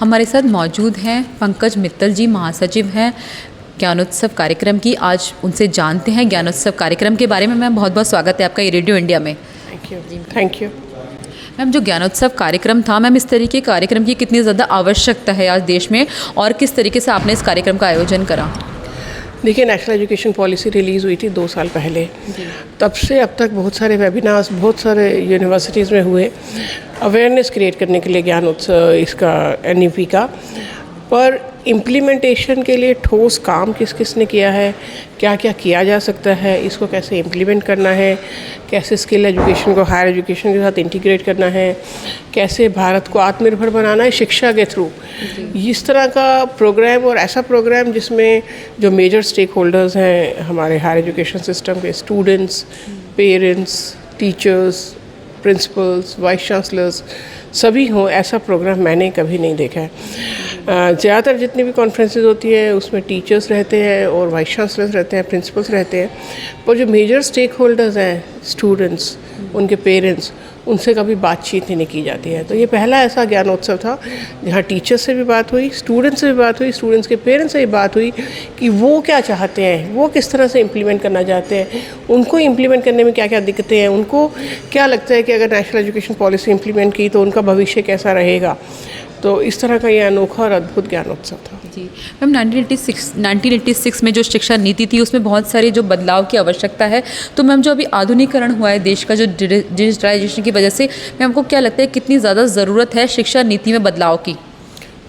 हमारे साथ मौजूद हैं पंकज मित्तल जी, महासचिव हैं ज्ञानोत्सव कार्यक्रम की। आज उनसे जानते हैं ज्ञानोत्सव कार्यक्रम के बारे में। मैम बहुत बहुत स्वागत है आपका ये रेडियो इंडिया में। Thank you. मैम जो ज्ञानोत्सव कार्यक्रम था, मैम इस तरीके के कार्यक्रम की कितनी ज़्यादा आवश्यकता है आज देश में, और किस तरीके से आपने इस कार्यक्रम का आयोजन करा? देखिए, नेशनल एजुकेशन पॉलिसी रिलीज़ हुई थी 2 साल पहले। तब से अब तक बहुत सारे वेबिनार्स बहुत सारे यूनिवर्सिटीज़ में हुए अवेयरनेस क्रिएट करने के लिए ज्ञानोत्सव इसका NUP का। पर इम्प्लीमेंटेशन के लिए ठोस काम किस किस ने किया है, क्या क्या किया जा सकता है, इसको कैसे इम्प्लीमेंट करना है, कैसे स्किल एजुकेशन को हायर एजुकेशन के साथ इंटीग्रेट करना है, कैसे भारत को आत्मनिर्भर बनाना है शिक्षा के थ्रू, इस तरह का प्रोग्राम। और ऐसा प्रोग्राम जिसमें जो मेजर स्टेक होल्डर्स हैं हमारे हायर एजुकेशन सिस्टम के, students, parents, teachers, principals, vice chancellors सभी हों, ऐसा प्रोग्राम मैंने कभी नहीं देखा है। ज़्यादातर जितनी भी कॉन्फ्रेंसेस होती है उसमें टीचर्स रहते हैं और वाइस चांसलर्स रहते हैं, प्रिंसिपल्स रहते हैं, पर जो मेजर स्टेक होल्डर्स हैं, स्टूडेंट्स, उनके पेरेंट्स, उनसे कभी बातचीत ही नहीं की जाती है। तो ये पहला ऐसा ज्ञानोत्सव था जहाँ टीचर्स से भी बात हुई, स्टूडेंट्स से भी बात हुई, स्टूडेंट्स के पेरेंट्स से भी बात हुई कि वो क्या चाहते हैं, वो किस तरह से इम्प्लीमेंट करना चाहते हैं, उनको इम्प्लीमेंट करने में क्या क्या दिक्कतें हैं, उनको क्या लगता है कि अगर नेशनल एजुकेशन पॉलिसी इम्प्लीमेंट की तो उनका भविष्य कैसा रहेगा। तो इस तरह का ये अनोखा और अद्भुत ज्ञानोत्सव था। जी मैम, 1986 में जो शिक्षा नीति थी उसमें बहुत सारे जो बदलाव की आवश्यकता है। तो मैम जो अभी आधुनिकीकरण हुआ है देश का, जो डिजिटलाइजेशन की वजह से, मैम आपको क्या लगता है कितनी ज़्यादा ज़रूरत है शिक्षा नीति में बदलाव की?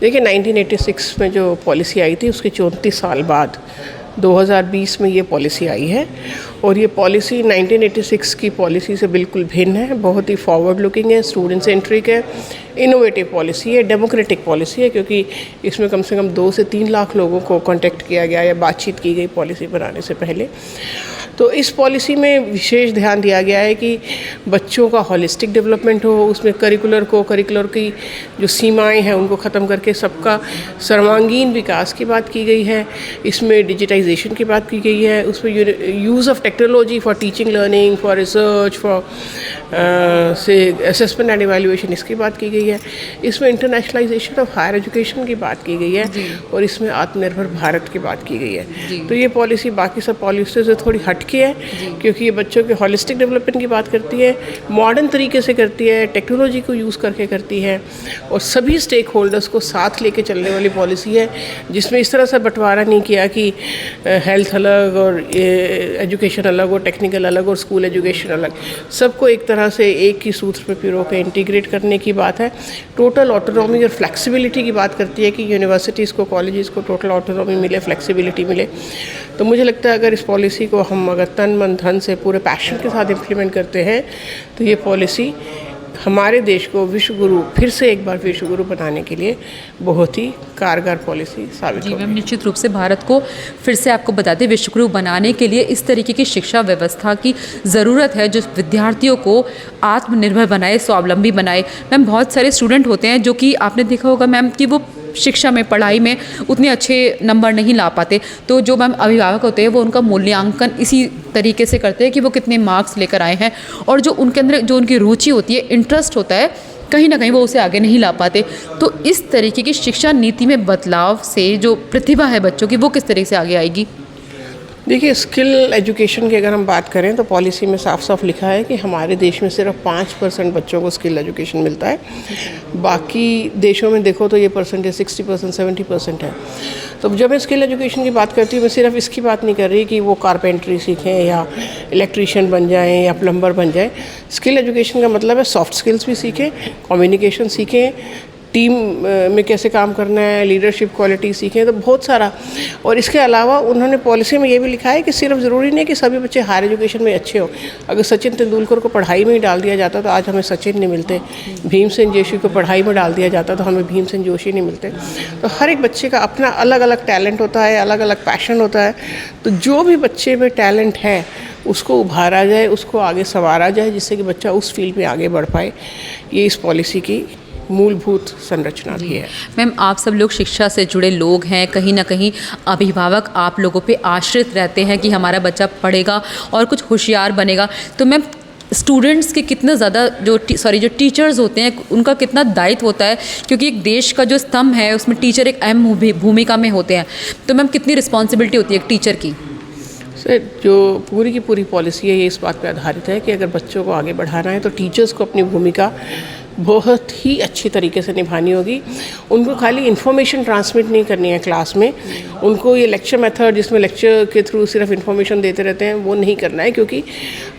देखिए, 1986 में जो पॉलिसी आई थी उसके 34 साल बाद 2020 में ये पॉलिसी आई है। और ये पॉलिसी 1986 की पॉलिसी से बिल्कुल भिन्न है, बहुत ही फॉरवर्ड लुकिंग है, स्टूडेंट सेंट्रिक है, इनोवेटिव पॉलिसी है, डेमोक्रेटिक पॉलिसी है, क्योंकि इसमें कम से कम 2 से 3 लाख लोगों को कॉन्टेक्ट किया गया या बातचीत की गई पॉलिसी बनाने से पहले। तो इस पॉलिसी में विशेष ध्यान दिया गया है कि बच्चों का हॉलिस्टिक डेवलपमेंट हो, उसमें करिकुलर की जो सीमाएं हैं उनको ख़त्म करके सबका सर्वांगीण विकास की बात की गई है। इसमें डिजिटाइजेशन की बात की गई है, उसमें use of technology for teaching learning, for research, for से असेसमेंट एंड एवेल्युएशन, इसकी बात की गई है। इसमें इंटरनेशनलाइजेशन ऑफ हायर एजुकेशन की बात की गई है और इसमें आत्मनिर्भर भारत की बात की गई है। तो ये पॉलिसी बाकी सब पॉलिसी से थोड़ी हटके है, क्योंकि ये बच्चों के हॉलिस्टिक डेवलपमेंट की बात करती है, मॉडर्न तरीके से करती है, टेक्नोलॉजी को यूज़ करके करती है, और सभी स्टेक होल्डर्स को साथ लेके चलने वाली पॉलिसी है, जिसमें इस तरह से बंटवारा नहीं किया कि हेल्थ अलग और एजुकेशन अलग और टेक्निकल अलग और स्कूल एजुकेशन अलग। सबको एक तरह से एक ही सूत्र पे पिरो के इंटीग्रेट करने की बात है। टोटल ऑटोनॉमी और फ्लेक्सिबिलिटी की बात करती है कि यूनिवर्सिटीज़ को, कॉलेजेस को टोटल ऑटोनॉमी मिले, फ्लेक्सिबिलिटी मिले। तो मुझे लगता है अगर इस पॉलिसी को हम अगर तन मन धन से पूरे पैशन के साथ इम्प्लीमेंट करते हैं तो ये पॉलिसी हमारे देश को विश्वगुरु, फिर से एक बार विश्वगुरु बनाने के लिए बहुत ही कारगर पॉलिसी साबित होगी। जी मैम, निश्चित रूप से भारत को फिर से आपको बताते विश्वगुरु बनाने के लिए इस तरीके की शिक्षा व्यवस्था की ज़रूरत है जो विद्यार्थियों को आत्मनिर्भर बनाए, स्वावलंबी बनाए। मैम बहुत सारे स्टूडेंट होते हैं जो कि आपने देखा होगा मैम कि वो शिक्षा में, पढ़ाई में उतने अच्छे नंबर नहीं ला पाते। तो जो मैम अभिभावक होते हैं वो उनका मूल्यांकन इसी तरीके से करते हैं कि वो कितने मार्क्स लेकर आए हैं, और जो उनके अंदर जो उनकी रुचि होती है, इंटरेस्ट होता है, कहीं ना कहीं वो उसे आगे नहीं ला पाते। तो इस तरीके की शिक्षा नीति में बदलाव से जो प्रतिभा है बच्चों की, वो किस तरीके से आगे आएगी? देखिए, स्किल एजुकेशन की अगर हम बात करें तो पॉलिसी में साफ साफ लिखा है कि हमारे देश में सिर्फ 5% बच्चों को स्किल एजुकेशन मिलता है। बाकी देशों में देखो तो ये परसेंटेज 60%, 70% है। तो जब मैं स्किल एजुकेशन की बात करती हूँ, मैं सिर्फ इसकी बात नहीं कर रही कि वो कारपेंट्री सीखें या इलेक्ट्रीशियन बन जाएं या प्लम्बर बन जाएं। स्किल एजुकेशन का मतलब है सॉफ्ट स्किल्स भी सीखें, कम्युनिकेशन सीखें, टीम में कैसे काम करना है, लीडरशिप क्वालिटी सीखें, तो बहुत सारा। और इसके अलावा उन्होंने पॉलिसी में ये भी लिखा है कि सिर्फ ज़रूरी नहीं कि सभी बच्चे हायर एजुकेशन में अच्छे हों। अगर सचिन तेंदुलकर को पढ़ाई में ही डाल दिया जाता तो आज हमें सचिन नहीं मिलते, भीमसेन जोशी को पढ़ाई में डाल दिया जाता तो हमें भीमसेन जोशी नहीं मिलते। तो हर एक बच्चे का अपना अलग अलग टैलेंट होता है, अलग अलग पैशन होता है। तो जो भी बच्चे में टैलेंट है उसको उभारा जाए, उसको आगे संवारा जाए, जिससे कि बच्चा उस फील्ड में आगे बढ़ पाए। ये इस पॉलिसी की मूलभूत संरचना भी है। मैम आप सब लोग शिक्षा से जुड़े लोग हैं, कहीं ना कहीं अभिभावक आप लोगों पे आश्रित रहते हैं कि हमारा बच्चा पढ़ेगा और कुछ होशियार बनेगा। तो मैम स्टूडेंट्स के कितना ज़्यादा जो टीचर्स होते हैं उनका कितना दायित्व होता है, क्योंकि एक देश का जो स्तंभ है उसमें टीचर एक अहम भूमिका में होते हैं। तो मैम कितनी रिस्पॉन्सिबिलिटी होती है एक टीचर की? सर, जो पूरी की पूरी पॉलिसी है ये इस बात पे आधारित है कि अगर बच्चों को आगे बढ़ाना है तो टीचर्स को अपनी भूमिका बहुत ही अच्छी तरीके से निभानी होगी। उनको खाली इन्फॉर्मेशन ट्रांसमिट नहीं करनी है क्लास में, उनको ये लेक्चर मेथड जिसमें लेक्चर के थ्रू सिर्फ इन्फॉर्मेशन देते रहते हैं वो नहीं करना है, क्योंकि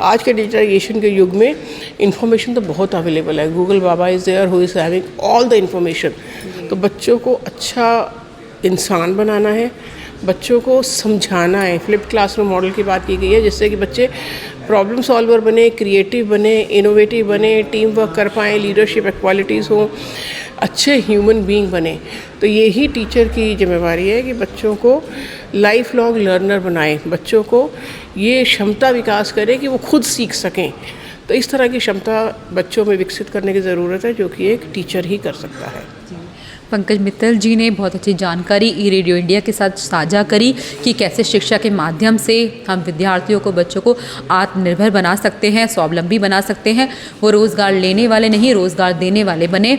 आज के डिजिटलाइजेशन के युग में इन्फॉर्मेशन तो बहुत अवेलेबल है। गूगल बाबा is there who is having all the information. तो बच्चों को अच्छा इंसान बनाना है, बच्चों को समझाना है। फ्लिप्ड क्लासरूम मॉडल की बात की गई है जिससे कि बच्चे प्रॉब्लम सॉल्वर बने, क्रिएटिव बने, इनोवेटिव बने, टीम वर्क कर पाएँ, लीडरशिप क्वालिटीज़ हों, अच्छे ह्यूमन बीइंग बने। तो यही टीचर की जिम्मेवारी है कि बच्चों को लाइफ लॉन्ग लर्नर बनाए, बच्चों को ये क्षमता विकास करें कि वो खुद सीख सकें। तो इस तरह की क्षमता बच्चों में विकसित करने की ज़रूरत है, जो कि एक टीचर ही कर सकता है। पंकज मित्तल जी ने बहुत अच्छी जानकारी ई रेडियो इंडिया के साथ साझा करी कि कैसे शिक्षा के माध्यम से हम विद्यार्थियों को, बच्चों को आत्मनिर्भर बना सकते हैं, स्वावलंबी बना सकते हैं। वो रोज़गार लेने वाले नहीं, रोज़गार देने वाले बने।